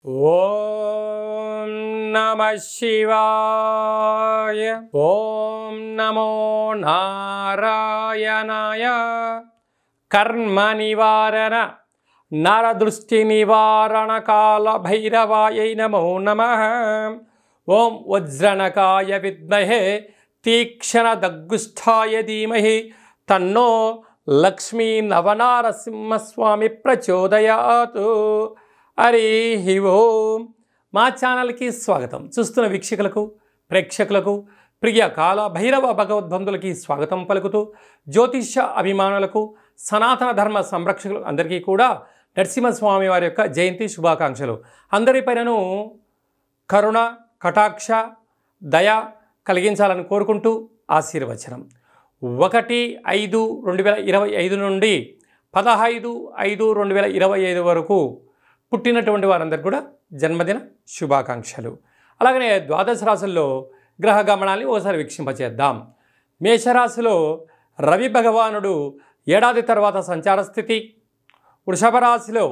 ఓం నమః శివాయ. ఓం నమో నారాయణాయ. కర్మ నివారణ నరదృష్టి నివారణ కాల భైరవాయ నమో నమః. ఓం వజ్రనకాయ విద్మహే తీక్షణ దగ్గుష్ఠాయ ధీమహి తన్నో లక్ష్మీ నవనారసింహస్వామి ప్రచోదయాతు. హరి ఓం. మా ఛానల్కి స్వాగతం. చూస్తున్న వీక్షకులకు, ప్రేక్షకులకు, ప్రియ కాల భైరవ భగవద్బంధులకి స్వాగతం పలుకుతూ, జ్యోతిష్య అభిమానులకు, సనాతన ధర్మ సంరక్షకులు అందరికీ కూడా నరసింహస్వామి వారి యొక్క జయంతి శుభాకాంక్షలు. అందరిపైనను కరుణ, కటాక్ష, దయ కలిగించాలని కోరుకుంటూ ఆశీర్వచనం. 1/5/2025 నుండి 15/5/2025 వరకు పుట్టినటువంటి వారందరికీ కూడా జన్మదిన శుభాకాంక్షలు. అలాగనే ద్వాదశ రాశుల్లో గ్రహ గమనాన్ని ఒకసారి వీక్షింపచేద్దాం. మేషరాశిలో రవి భగవానుడు ఏడాది తర్వాత సంచార స్థితి. వృషభ రాశిలో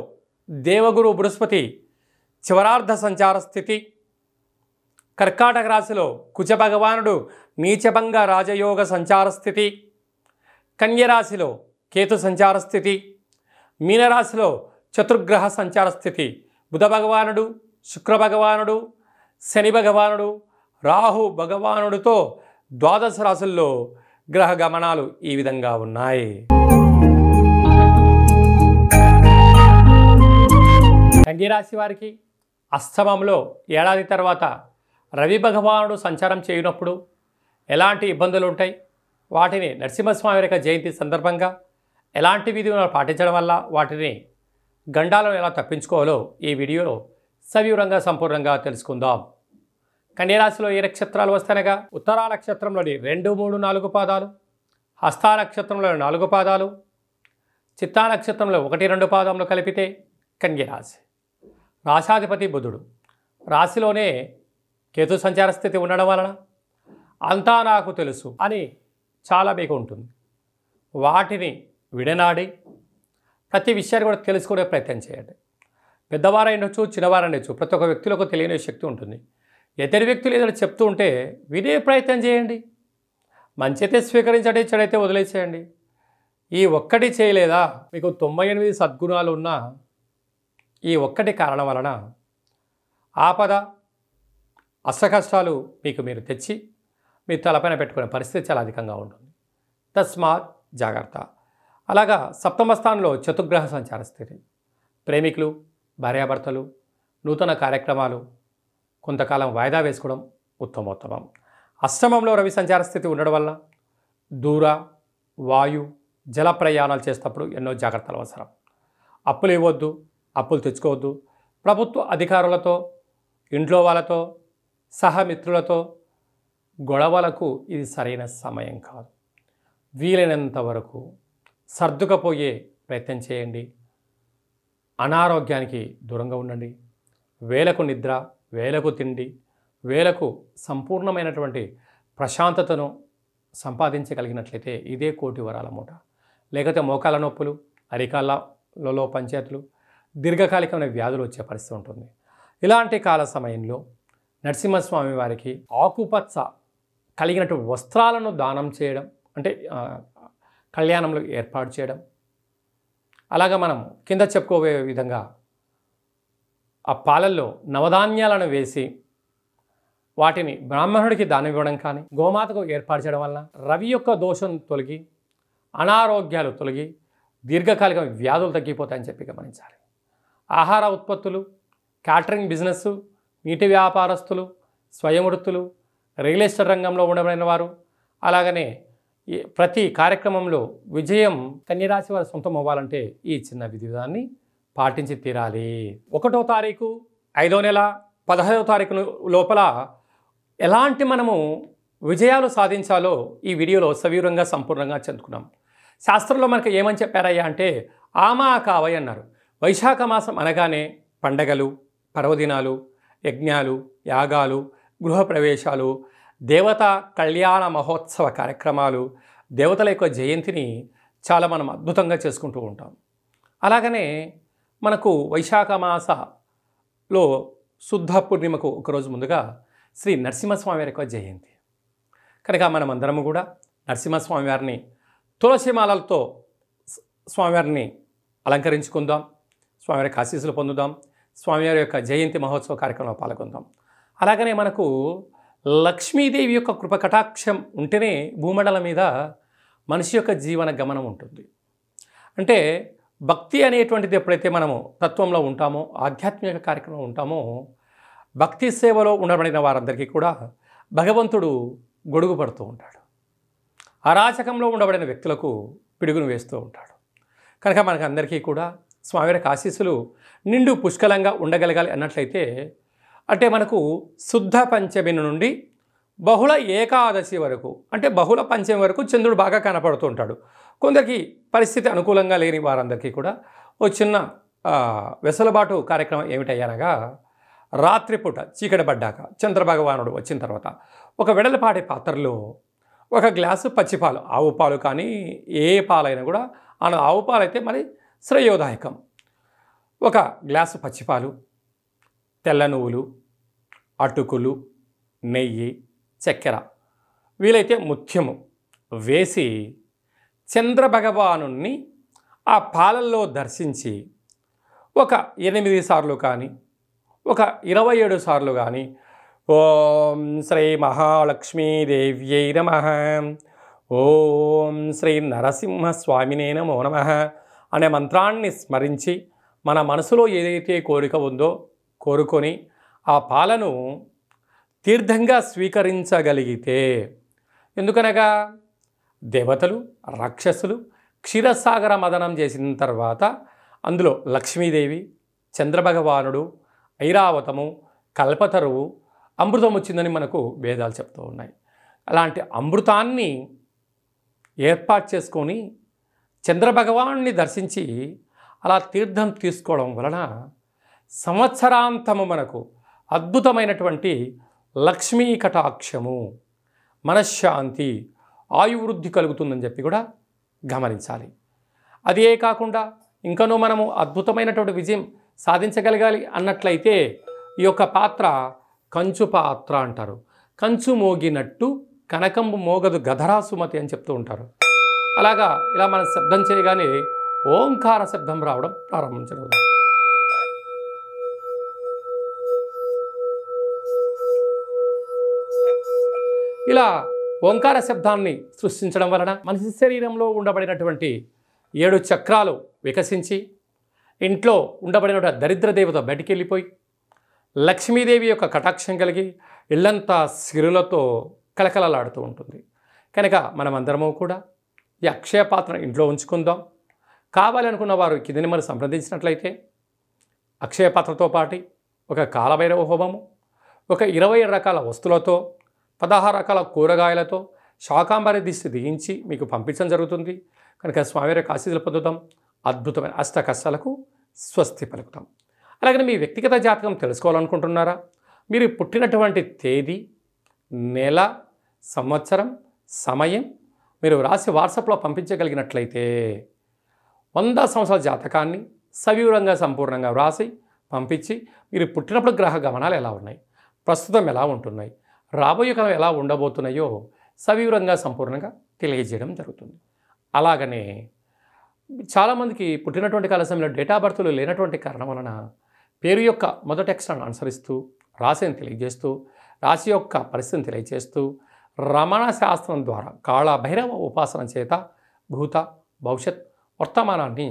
దేవగురు బృహస్పతి చివరార్ధ సంచార స్థితి. కర్కాటక రాశిలో కుజ భగవానుడు నీచభంగ రాజయోగ సంచార స్థితి. కన్యరాశిలో కేతు సంచార స్థితి. మీనరాశిలో చతుర్గ్రహ సంచార స్థితి. బుధ భగవానుడు, శుక్ర భగవానుడు, శని భగవానుడు, రాహు భగవానుడితో ద్వాదశ రాశుల్లో గ్రహ గమనాలు ఈ విధంగా ఉన్నాయి. కన్యరాశి వారికి అష్టమంలో ఏడాది తర్వాత రవి భగవానుడు సంచారం చేయనప్పుడు ఎలాంటి ఇబ్బందులు ఉంటాయి, వాటిని నరసింహస్వామి యొక్క జయంతి సందర్భంగా ఎలాంటి విధులను పాటించడం వల్ల వాటిని గండాలను ఎలా తప్పించుకోవాలో ఈ వీడియోలో సవివరంగా సంపూర్ణంగా తెలుసుకుందాం. కన్యరాశిలో ఏ నక్షత్రాలు వస్తాయనగా ఉత్తరా నక్షత్రంలోని 2, 3, 4 పాదాలు, హస్తా నక్షత్రంలోని 4 పాదాలు, చిత్తా నక్షత్రంలో 1, 2 పాదములు కలిపితే కన్యరాశి. రాశాధిపతి బుధుడు. రాశిలోనే కేతు సంచార స్థితి ఉండడం వలన అంతా నాకు తెలుసు అని చాలా మీకు ఉంటుంది. వాటిని విడనాడి ప్రతి విషయాన్ని కూడా తెలుసుకునే ప్రయత్నం చేయండి. పెద్దవారైనచ్చు, చిన్నవారైనచ్చు, ప్రతి ఒక్క వ్యక్తులకు తెలియని శక్తి ఉంటుంది. ఇతర వ్యక్తులు ఏదైనా చెప్తూ ఉంటే వినే ప్రయత్నం చేయండి. మంచైతే స్వీకరించండి, చెడైతే వదిలేసేయండి. ఈ ఒక్కటి చేయలేదా, మీకు 98 సద్గుణాలు ఉన్నా ఈ ఒక్కటి కారణం వలన ఆపద, అష్టకష్టాలు మీకు మీరు తెచ్చి మీ తలపైన పెట్టుకునే పరిస్థితి చాలా అధికంగా ఉంటుంది. తస్మాత్ జాగ్రత్త. అలాగా సప్తమ స్థానంలో చతుర్గ్రహ సంచార స్థితి. ప్రేమికులు, భార్యాభర్తలు, నూతన కార్యక్రమాలు కొంతకాలం వాయిదా వేసుకోవడం ఉత్తమోత్తమం. అష్టమంలో రవి సంచార స్థితి ఉండడం వల్ల దూర, వాయు, జల ప్రయాణాలు చేసేటప్పుడు ఎన్నో జాగ్రత్తలు అవసరం. అప్పులు ఇవ్వద్దు, అప్పులు తెచ్చుకోవద్దు. ప్రభుత్వ అధికారులతో, ఇంట్లో వాళ్ళతో, సహమిత్రులతో గొడవలకు ఇది సరైన సమయం కాదు. వీలైనంత వరకు సర్దుకపోయే ప్రయత్నం చేయండి. అనారోగ్యానికి దూరంగా ఉండండి. వేలకు నిద్ర, వేలకు తిండి, వేలకు సంపూర్ణమైనటువంటి ప్రశాంతతను సంపాదించగలిగినట్లయితే ఇదే కోటి వరాల మూట. లేకపోతే మోకాల నొప్పులు, అరికాళ్ళలో పంచాయతీలు, దీర్ఘకాలికమైన వ్యాధులు వచ్చే పరిస్థితి ఉంటుంది. ఇలాంటి కాల సమయంలో నరసింహస్వామి వారికి ఆకుపచ్చ కలిగినటువంటి వస్త్రాలను దానం చేయడం, అంటే కళ్యాణంలో ఏర్పాటు చేయడం. అలాగా మనం కింద చెప్పుకోబోయే విధంగా ఆ పాలల్లో నవధాన్యాలను వేసి వాటిని బ్రాహ్మణుడికి దానం ఇవ్వడం కానీ, గోమాతకు ఏర్పాటు చేయడం వలన రవి యొక్క దోషం తొలగి, అనారోగ్యాలు తొలగి, దీర్ఘకాలిక వ్యాధులు తగ్గిపోతాయని చెప్పి గమనించాలి. ఆహార ఉత్పత్తులు, క్యాటరింగ్ బిజినెస్, నీటి వ్యాపారస్తులు, స్వయం వృత్తులు, రియల్ ఎస్టేట్ రంగంలో ఉండబడిన వారు, అలాగనే ప్రతి కార్యక్రమంలో విజయం కన్యరాశి వారి సొంతం అవ్వాలంటే ఈ చిన్న విధానాన్ని పాటించి తీరాలి. 1వ తారీఖు 5వ నెల 15వ తారీఖు లోపల ఎలాంటి మనము విజయాలు సాధించాలో ఈ వీడియోలో సవివరంగా సంపూర్ణంగా చెందుకున్నాం. శాస్త్రంలో మనకు ఏమని చెప్పారయ్యా అంటే ఆమా కావయ్య అన్నారు. వైశాఖ మాసం అనగానే పండగలు, పర్వదినాలు, యజ్ఞాలు, యాగాలు, గృహప్రవేశాలు, దేవతా కళ్యాణ మహోత్సవ కార్యక్రమాలు, దేవతల యొక్క జయంతిని చాలా మనం అద్భుతంగా చేసుకుంటూ ఉంటాం. అలాగనే మనకు వైశాఖ మాస లో శుద్ధ పూర్ణిమకు ఒకరోజు ముందుగా శ్రీ నరసింహస్వామి వారి యొక్క జయంతి కనుక మనమందరము కూడా నరసింహస్వామి వారిని తులసిమాలలతో స్వామివారిని అలంకరించుకుందాం, స్వామివారికి ఆశీస్సులు పొందుదాం, స్వామివారి యొక్క జయంతి మహోత్సవ కార్యక్రమంలో పాల్గొందాం. అలాగనే మనకు లక్ష్మీదేవి యొక్క కృపకటాక్షం ఉంటేనే భూమండలం మీద మనిషి యొక్క జీవన గమనం ఉంటుంది. అంటే భక్తి అనేటువంటిది ఎప్పుడైతే మనము తత్వంలో ఉంటామో, ఆధ్యాత్మిక కార్యక్రమంలో ఉంటామో, భక్తి సేవలో ఉండబడిన వారందరికీ కూడా భగవంతుడు గొడుగు పడుతూ ఉంటాడు. అరాచకంలో ఉండబడిన వ్యక్తులకు పిడుగును వేస్తూ ఉంటాడు. కనుక మనకు అందరికీ కూడా స్వామివారికి ఆశీస్సులు నిండు పుష్కలంగా ఉండగలగాలి అన్నట్లయితే, అంటే మనకు శుద్ధ పంచమి నుండి బహుళ ఏకాదశి వరకు, అంటే బహుళ పంచమి వరకు చంద్రుడు బాగా కనపడుతూ ఉంటాడు. కొందరికి పరిస్థితి అనుకూలంగా లేని వారందరికీ కూడా ఓ చిన్న వెసులుబాటు కార్యక్రమం ఏమిటయ్యానగా, రాత్రిపూట చీకటి పడ్డాక చంద్రభగవానుడు వచ్చిన తర్వాత ఒక వెడలపాటి పాత్రలో ఒక గ్లాసు పచ్చిపాలు, ఆవు పాలు కానీ ఏ పాలైనా కూడా, ఆవు పాలు అయితే మరి శ్రేయోదాయకం. ఒక గ్లాసు పచ్చిపాలు, తెల్ల నువ్వులు, అటుకులు, నెయ్యి, చక్కెర, వీలైతే ముత్యము వేసి చంద్రభగవానుణ్ణి ఆ పాలల్లో దర్శించి ఒక 8 సార్లు కానీ ఒక 27 సార్లు కానీ ఓం శ్రీ మహాలక్ష్మీదేవ్యై నమః, ఓం శ్రీ నరసింహస్వామినే నమో నమః అనే మంత్రాన్ని స్మరించి మన మనసులో ఏదైతే కోరిక ఉందో కోరుకొని ఆ పాలను తీర్థంగా స్వీకరించగలిగితే, ఎందుకనగా దేవతలు, రాక్షసులు క్షీరసాగర మదనం చేసిన తర్వాత అందులో లక్ష్మీదేవి, చంద్రభగవానుడు, ఐరావతము, కల్పతరువు, అమృతం వచ్చిందని మనకు వేదాలు చెప్తూ ఉన్నాయి. అలాంటి అమృతాన్ని ఏర్పాటు చేసుకొని చంద్రభగవాన్ని దర్శించి అలా తీర్థం తీసుకోవడం వలన సంవత్సరాంతము మనకు అద్భుతమైనటువంటి లక్ష్మీ కటాక్షము, మనశ్శాంతి, ఆయువృద్ధి కలుగుతుందని చెప్పి కూడా గమనించాలి. అదే కాకుండా ఇంకనూ మనము అద్భుతమైనటువంటి విజయం సాధించగలగాలి అన్నట్లయితే ఈ యొక్క పాత్ర కంచు పాత్ర అంటారు. కంచు మోగినట్టు కనకంబు మోగదు గధరా సుమతి అని చెప్తూ ఉంటారు. అలాగా ఇలా మనం శబ్దం చేయగానే ఓంకార శబ్దం రావడం ప్రారంభించడం. ఇలా ఓంకార శబ్దాన్ని సృష్టించడం వలన మనిషి శరీరంలో ఉండబడినటువంటి 7 చక్రాలు వికసించి ఇంట్లో ఉండబడిన దరిద్ర దేవత బయటికి వెళ్ళిపోయి లక్ష్మీదేవి యొక్క కటాక్షం కలిగి ఇల్లంతా సిరులతో కలకలలాడుతూ ఉంటుంది. కనుక మనమందరము కూడా ఈ అక్షయ పాత్ర ఇంట్లో ఉంచుకుందాం. కావాలనుకున్న వారు కింది నెంబర్ సంప్రదించినట్లయితే అక్షయ పాత్రతో పాటు ఒక కాలభైరవ హోమము, ఒక 27 రకాల వస్తువులతో, 16 రకాల కూరగాయలతో శాకాంబరి దిష్టి దిగించి మీకు పంపించడం జరుగుతుంది. కనుక స్వామివారి యొక్క ఆశీస్సులు పొందుతాం. అద్భుతమైన అష్ట కష్టాలకు స్వస్తి పలుకుతాం. అలాగే మీ వ్యక్తిగత జాతకం తెలుసుకోవాలనుకుంటున్నారా? మీరు పుట్టినటువంటి తేదీ, నెల, సంవత్సరం, సమయం మీరు రాసి వాట్సాప్లో పంపించగలిగినట్లయితే 100 సంవత్సరాల జాతకాన్ని సవివరంగా సంపూర్ణంగా వ్రాసి పంపించి మీరు పుట్టినప్పుడు గ్రహ గమనాలు ఎలా ఉన్నాయి, ప్రస్తుతం ఎలా ఉంటున్నాయి, రాబోయే కాలం ఎలా ఉండబోతున్నాయో సవివరంగా సంపూర్ణంగా తెలియజేయడం జరుగుతుంది. అలాగనే చాలామందికి పుట్టినటువంటి కాల సమయంలో డేటా బర్త్లు లేనటువంటి కారణం వలన పేరు యొక్క మొదటి అక్షరాన్ని అనుసరిస్తూ రాశిని తెలియజేస్తూ, రాశి యొక్క పరిస్థితిని తెలియజేస్తూ, రమణ శాస్త్రం ద్వారా కాళభైరవ ఉపాసన చేత భూత, భవిష్యత్, వర్తమానాన్ని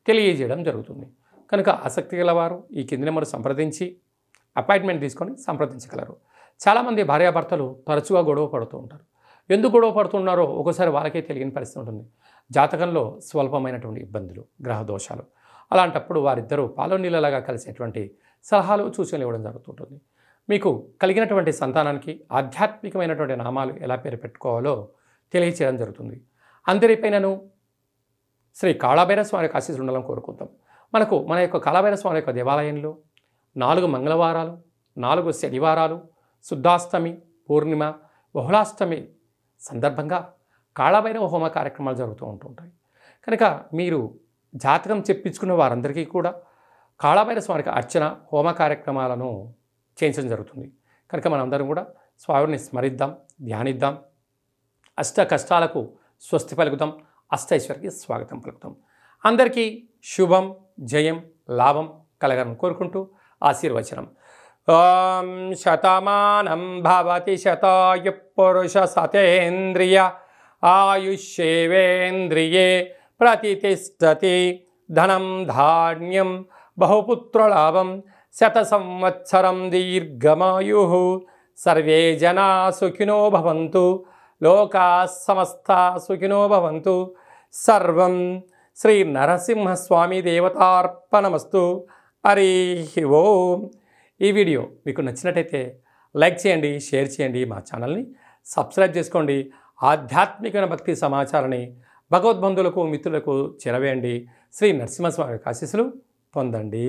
తెలియజేయడం జరుగుతుంది. కనుక ఆసక్తి గలవారు ఈ కింది నెంబర్ సంప్రదించి అపాయింట్మెంట్ తీసుకొని సంప్రదించగలరు. చాలామంది భార్యాభర్తలు తరచుగా గొడవ పడుతూ ఉంటారు. ఎందుకు గొడవ పడుతున్నారో ఒకసారి వాళ్ళకే తెలియని పరిస్థితి ఉంటుంది. జాతకంలో స్వల్పమైనటువంటి ఇబ్బందులు, గ్రహ దోషాలు, అలాంటప్పుడు వారిద్దరూ పాలు నీళ్ళలాగా కలిసేటువంటి సలహాలు, సూచనలు ఇవ్వడం జరుగుతుంటుంది. మీకు కలిగినటువంటి సంతానానికి ఆధ్యాత్మికమైనటువంటి నామాలు ఎలా పేరు పెట్టుకోవాలో తెలియచేయడం జరుగుతుంది. అందరిపైనను శ్రీ కాళభైరవ స్వామి యొక్క ఆశీస్సులు ఉండాలని కోరుకుంటాం. మన యొక్క కాళభైరవ స్వామి యొక్క దేవాలయంలో 4 మంగళవారాలు, 4 శనివారాలు, శుద్ధాష్టమి, పూర్ణిమ, బహుళాష్టమి సందర్భంగా కాళభైరవ హోమ కార్యక్రమాలు జరుగుతూ ఉంటుంటాయి. కనుక మీరు జాతకం చెప్పించుకున్న వారందరికీ కూడా కాళభైరవ స్వామికి అర్చన హోమ కార్యక్రమాలను చేయించడం జరుగుతుంది. కనుక మనందరం కూడా స్వామిని స్మరిద్దాం, ధ్యానిద్దాం, అష్ట కష్టాలకు స్వస్తి పలుకుతాం, అష్టైశ్వర్యకి స్వాగతం పలుకుతాం. అందరికీ శుభం, జయం, లాభం కలగాలని కోరుకుంటూ ఆశీర్వచనం. ఓం శతమానం భవతి శతాయు పురుష సతేంద్రియ ఆయుష్యేవేంద్రియే ప్రతిష్టతి. ధనం ధాన్యం బహుపుత్రలాభం శత సంవత్సరం దీర్ఘమాయు. సర్వే జనా సుఖినో భవంతు, లోకా సమస్తా సుఖినో భవంతు. సర్వం శ్రీ నరసింహస్వామి దేవతార్పణమస్తు. హరి ఓం. ఈ వీడియో మీకు నచ్చినట్టయితే లైక్ చేయండి, షేర్ చేయండి, మా ఛానల్ని సబ్స్క్రైబ్ చేసుకోండి. ఆధ్యాత్మిక భక్తి సమాచారాన్ని భగవద్బంధువులకు, మిత్రులకు చేరవేయండి. శ్రీ నరసింహస్వామి ఆశీస్సులు పొందండి.